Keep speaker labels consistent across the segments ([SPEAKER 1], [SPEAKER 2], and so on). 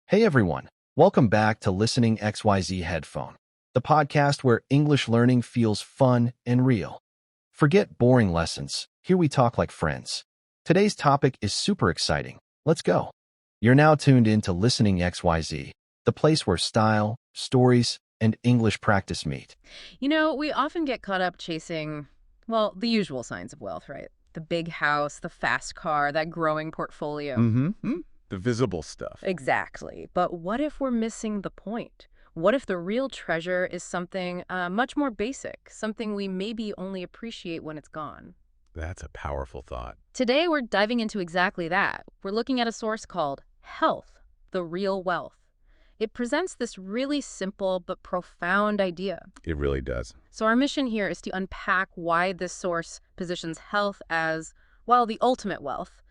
[SPEAKER 1] Hey everyone, welcome back to Listening XYZ Headphone, the podcast where English learning feels fun and real. Forget boring lessons, here we talk like friends. Today's topic is super exciting. Let's go. You're now tuned in to Listening XYZ, the place where style, stories, and English practice meet.
[SPEAKER 2] We often get caught up chasing, well, the usual signs of wealth, right? The big house, the fast car, that growing portfolio.
[SPEAKER 3] Mm-hmm. The visible stuff.
[SPEAKER 2] Exactly. But what if we're missing the point? What if the real treasure is something much more basic, something we maybe only appreciate when it's gone?
[SPEAKER 3] That's a powerful thought.
[SPEAKER 2] Today, we're diving into exactly that. We're looking at a source called Health, the Real Wealth. It presents this really simple but profound idea.
[SPEAKER 3] It really does.
[SPEAKER 2] So our mission here is to unpack why this source positions health as, well, the ultimate wealth.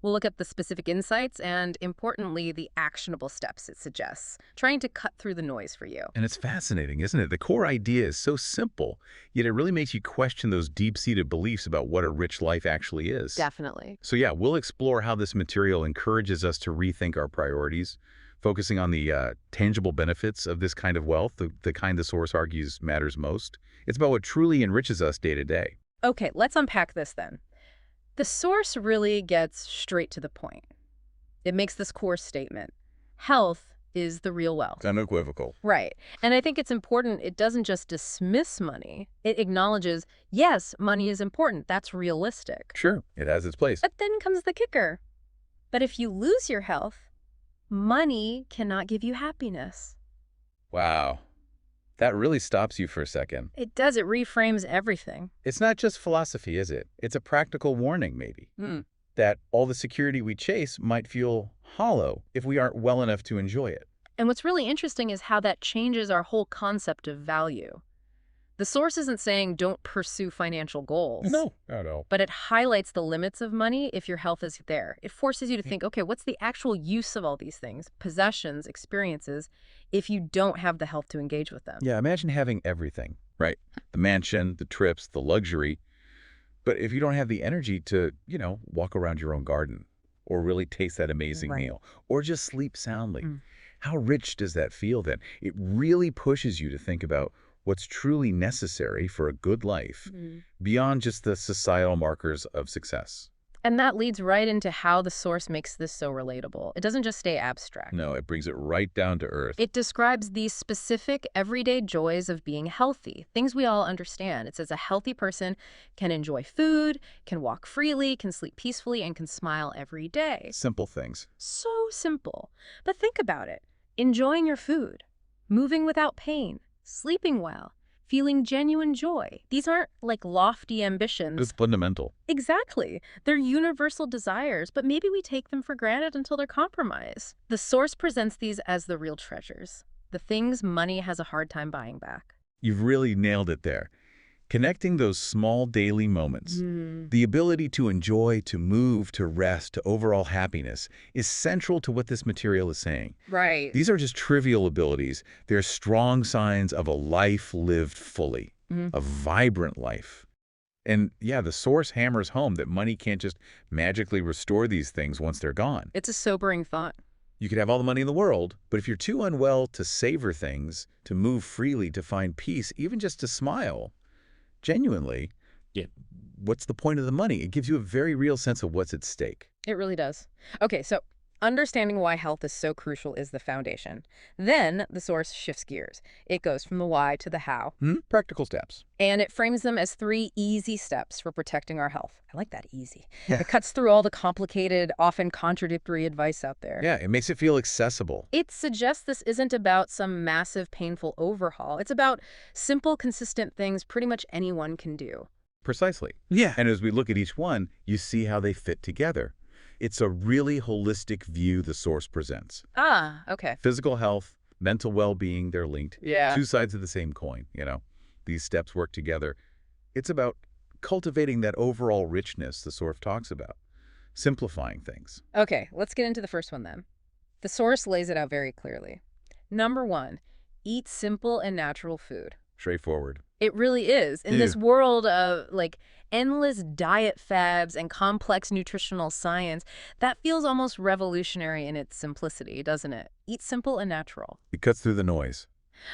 [SPEAKER 2] We'll look at the specific insights and, importantly, the actionable steps it suggests, trying to cut through the noise for you.
[SPEAKER 3] And it's fascinating, isn't it? The core idea is so simple, yet it really makes you question those deep-seated beliefs about what a rich life actually is.
[SPEAKER 2] Definitely.
[SPEAKER 3] So yeah, we'll explore how this material encourages us to rethink our priorities, focusing on the tangible benefits of this kind of wealth, the kind the source argues matters most. It's about what truly enriches us day to day.
[SPEAKER 2] Okay, let's unpack this then. The source really gets straight to the point. It makes this core statement. Health is the real wealth.
[SPEAKER 3] Unequivocal.
[SPEAKER 2] Right. And I think it's important it doesn't just dismiss money. It acknowledges, yes, money is important. That's realistic.
[SPEAKER 3] Sure, it has its place.
[SPEAKER 2] But then comes the kicker. But if you lose your health, money cannot give you happiness.
[SPEAKER 3] Wow. That really stops you for a second.
[SPEAKER 2] It does. It reframes everything.
[SPEAKER 3] It's not just philosophy, is it? It's a practical warning, maybe, that all the security we chase might feel hollow if we aren't well enough to enjoy it.
[SPEAKER 2] And what's really interesting is how that changes our whole concept of value. The source isn't saying don't pursue financial goals.
[SPEAKER 3] No, not at all.
[SPEAKER 2] But it highlights the limits of money if your health is there. It forces you to think, okay, what's the actual use of all these things, possessions, experiences, if you don't have the health to engage with them?
[SPEAKER 3] Yeah, imagine having everything, right? The mansion, the trips, the luxury. But if you don't have the energy to, walk around your own garden or really taste that amazing
[SPEAKER 2] Right.
[SPEAKER 3] meal or just sleep soundly, how rich does that feel then? It really pushes you to think about what's truly necessary for a good life beyond just the societal markers of success.
[SPEAKER 2] And that leads right into how the source makes this so relatable. It doesn't just stay abstract.
[SPEAKER 3] No, it brings it right down to earth.
[SPEAKER 2] It describes these specific everyday joys of being healthy, things we all understand. It says a healthy person can enjoy food, can walk freely, can sleep peacefully, and can smile every day.
[SPEAKER 3] Simple things.
[SPEAKER 2] So simple. But think about it. Enjoying your food, moving without pain, sleeping well, feeling genuine joy. These aren't like lofty ambitions.
[SPEAKER 3] It's fundamental.
[SPEAKER 2] Exactly. They're universal desires, but maybe we take them for granted until they're compromised. The source presents these as the real treasures, the things money has a hard time buying back.
[SPEAKER 3] You've really nailed it there. Connecting those small daily moments, the ability to enjoy, to move, to rest, to overall happiness is central to what this material is saying.
[SPEAKER 2] Right.
[SPEAKER 3] These are just trivial abilities. They're strong signs of a life lived fully, a vibrant life. And yeah, the source hammers home that money can't just magically restore these things once they're gone.
[SPEAKER 2] It's a sobering thought.
[SPEAKER 3] You could have all the money in the world, but if you're too unwell to savor things, to move freely, to find peace, even just to smile, genuinely, what's the point of the money? It gives you a very real sense of what's at stake.
[SPEAKER 2] It really does. Okay, so understanding why health is so crucial is the foundation. Then the source shifts gears. It goes from the why to the how.
[SPEAKER 3] Practical steps.
[SPEAKER 2] And it frames them as 3 easy steps for protecting our health. I like that, easy. It cuts through all the complicated, often contradictory advice out there.
[SPEAKER 3] Yeah, it makes it feel accessible.
[SPEAKER 2] It suggests this isn't about some massive, painful overhaul. It's about simple, consistent things pretty much anyone can do.
[SPEAKER 3] Precisely. Yeah. And as we look at each one, you see how they fit together. It's a really holistic view the source presents.
[SPEAKER 2] Ah, okay.
[SPEAKER 3] Physical health, mental well-being, they're linked.
[SPEAKER 2] Yeah.
[SPEAKER 3] Two sides of the same coin, These steps work together. It's about cultivating that overall richness the source talks about, simplifying things.
[SPEAKER 2] Okay, let's get into the first one then. The source lays it out very clearly. Number 1, eat simple and natural food.
[SPEAKER 3] Straightforward.
[SPEAKER 2] It really is. In this world of like endless diet fads and complex nutritional science, that feels almost revolutionary in its simplicity, doesn't it? Eat simple and natural.
[SPEAKER 3] It cuts through the noise.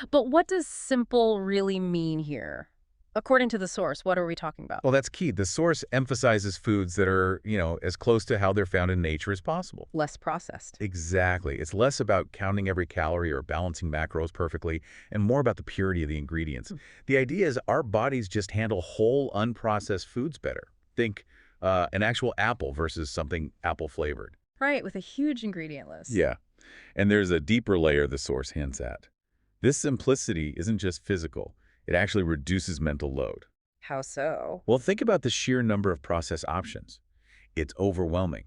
[SPEAKER 2] But what does simple really mean here? According to the source, what are we talking about?
[SPEAKER 3] Well, that's key. The source emphasizes foods that are, as close to how they're found in nature as possible.
[SPEAKER 2] Less processed.
[SPEAKER 3] Exactly. It's less about counting every calorie or balancing macros perfectly and more about the purity of the ingredients. The idea is our bodies just handle whole, unprocessed foods better. Think an actual apple versus something apple-flavored.
[SPEAKER 2] Right, with a huge ingredient list.
[SPEAKER 3] Yeah. And there's a deeper layer the source hints at. This simplicity isn't just physical. It actually reduces mental load.
[SPEAKER 2] How so?
[SPEAKER 3] Well, think about the sheer number of process options. It's overwhelming.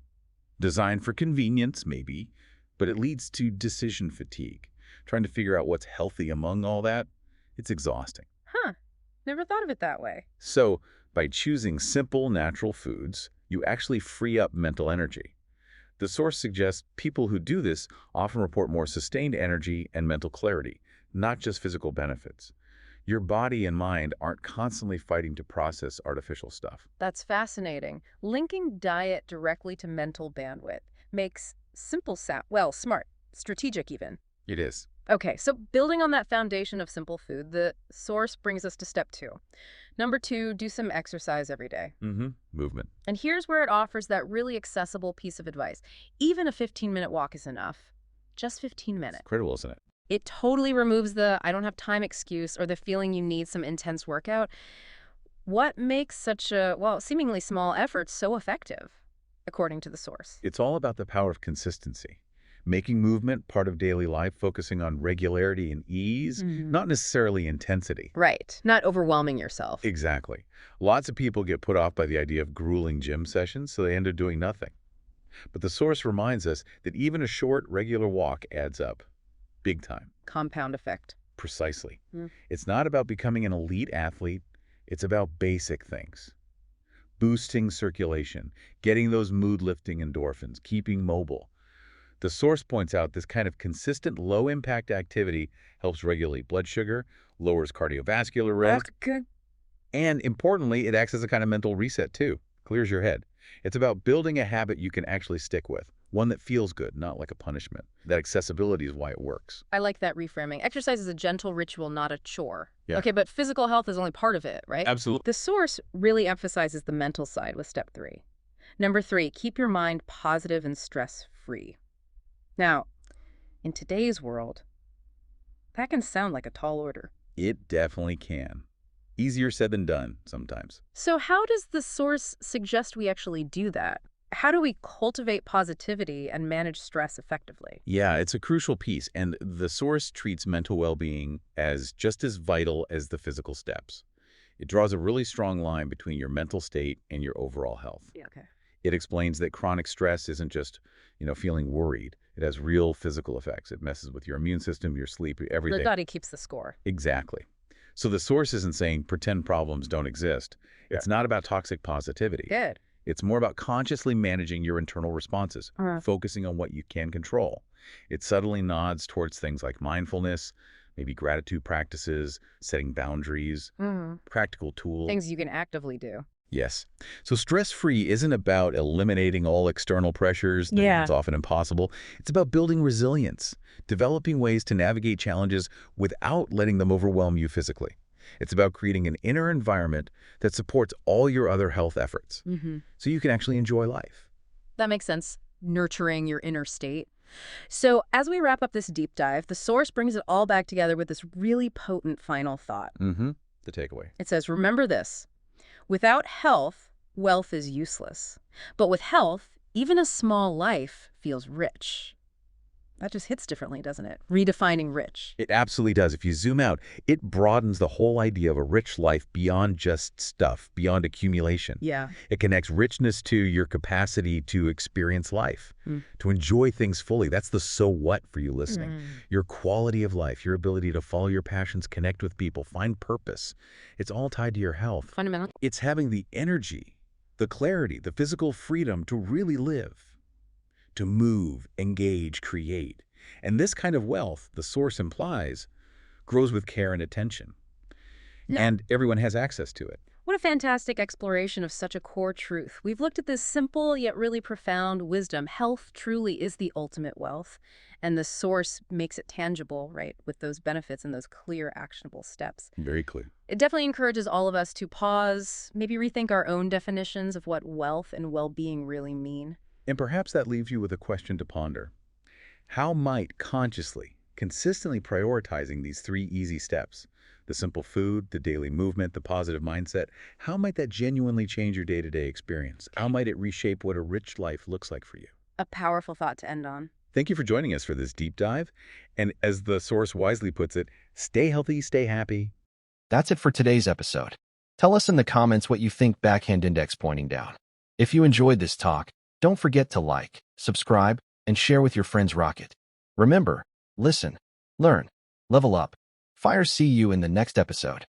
[SPEAKER 3] Designed for convenience, maybe, but it leads to decision fatigue. Trying to figure out what's healthy among all that, it's exhausting.
[SPEAKER 2] Huh. Never thought of it that way.
[SPEAKER 3] So, by choosing simple, natural foods, you actually free up mental energy. The source suggests people who do this often report more sustained energy and mental clarity, not just physical benefits. Your body and mind aren't constantly fighting to process artificial stuff.
[SPEAKER 2] That's fascinating. Linking diet directly to mental bandwidth makes simple sound, well, smart, strategic even.
[SPEAKER 3] It is.
[SPEAKER 2] Okay, so building on that foundation of simple food, the source brings us to step 2. Number 2, do some exercise every day.
[SPEAKER 3] Movement.
[SPEAKER 2] And here's where it offers that really accessible piece of advice. Even a 15-minute walk is enough. Just 15 minutes.
[SPEAKER 3] It's critical, isn't it?
[SPEAKER 2] It totally removes the I don't have time excuse or the feeling you need some intense workout. What makes such a, well, seemingly small effort so effective, according to the source?
[SPEAKER 3] It's all about the power of consistency. Making movement part of daily life, focusing on regularity and ease, not necessarily intensity.
[SPEAKER 2] Right. Not overwhelming yourself.
[SPEAKER 3] Exactly. Lots of people get put off by the idea of grueling gym sessions, so they end up doing nothing. But the source reminds us that even a short, regular walk adds up. Big time.
[SPEAKER 2] Compound effect.
[SPEAKER 3] Precisely. It's not about becoming an elite athlete. It's about basic things. Boosting circulation, getting those mood-lifting endorphins, keeping mobile. The source points out this kind of consistent, low-impact activity helps regulate blood sugar, lowers cardiovascular risk, and importantly, it acts as a kind of mental reset too. Clears your head. It's about building a habit you can actually stick with. One that feels good, not like a punishment. That accessibility is why it works.
[SPEAKER 2] I like that reframing. Exercise is a gentle ritual, not a chore.
[SPEAKER 3] Yeah.
[SPEAKER 2] Okay, but physical health is only part of it, right?
[SPEAKER 3] Absolutely.
[SPEAKER 2] The source really emphasizes the mental side with step 3. Number 3, keep your mind positive and stress-free. Now, in today's world, that can sound like a tall order.
[SPEAKER 3] It definitely can. Easier said than done sometimes.
[SPEAKER 2] So how does the source suggest we actually do that? How do we cultivate positivity and manage stress effectively?
[SPEAKER 3] Yeah, it's a crucial piece, and the source treats mental well-being as just as vital as the physical steps. It draws a really strong line between your mental state and your overall health.
[SPEAKER 2] Yeah, okay.
[SPEAKER 3] It explains that chronic stress isn't just, feeling worried. It has real physical effects. It messes with your immune system, your sleep, everything.
[SPEAKER 2] The body keeps the score.
[SPEAKER 3] Exactly. So the source isn't saying pretend problems don't exist. It's not about toxic positivity.
[SPEAKER 2] Good.
[SPEAKER 3] It's more about consciously managing your internal responses, focusing on what you can control. It subtly nods towards things like mindfulness, maybe gratitude practices, setting boundaries, practical tools.
[SPEAKER 2] Things you can actively do.
[SPEAKER 3] Yes. So stress-free isn't about eliminating all external pressures. It's often impossible. It's about building resilience, developing ways to navigate challenges without letting them overwhelm you physically. It's about creating an inner environment that supports all your other health efforts, so you can actually enjoy life.
[SPEAKER 2] That makes sense. Nurturing your inner state. So as we wrap up this deep dive, the source brings it all back together with this really potent final thought.
[SPEAKER 3] The takeaway.
[SPEAKER 2] It says, remember this. Without health, wealth is useless. But with health, even a small life feels rich. That just hits differently, doesn't it? Redefining rich.
[SPEAKER 3] It absolutely does. If you zoom out, it broadens the whole idea of a rich life beyond just stuff, beyond accumulation.
[SPEAKER 2] Yeah.
[SPEAKER 3] It connects richness to your capacity to experience life, to enjoy things fully. That's the so what for you listening. Your quality of life, your ability to follow your passions, connect with people, find purpose. It's all tied to your health.
[SPEAKER 2] Fundamental.
[SPEAKER 3] It's having the energy, the clarity, the physical freedom to really live, to move, engage, create. And this kind of wealth, the source implies, grows with care and attention.
[SPEAKER 2] No.
[SPEAKER 3] And everyone has access to it.
[SPEAKER 2] What a fantastic exploration of such a core truth. We've looked at this simple yet really profound wisdom. Health truly is the ultimate wealth, and the source makes it tangible, right, with those benefits and those clear, actionable steps.
[SPEAKER 3] Very clear.
[SPEAKER 2] It definitely encourages all of us to pause, maybe rethink our own definitions of what wealth and well-being really mean.
[SPEAKER 3] And perhaps that leaves you with a question to ponder. How might consistently prioritizing these 3 easy steps, the simple food, the daily movement, the positive mindset, how might that genuinely change your day-to-day experience? How might it reshape what a rich life looks like for you?
[SPEAKER 2] A powerful thought to end on.
[SPEAKER 3] Thank you for joining us for this deep dive. And as the source wisely puts it, stay healthy, stay happy.
[SPEAKER 1] That's it for today's episode. Tell us in the comments what you think backhand index pointing down. If you enjoyed this talk, don't forget to like, subscribe, and share with your friends Rocket. Remember, listen, learn, level up. Fire. See you in the next episode.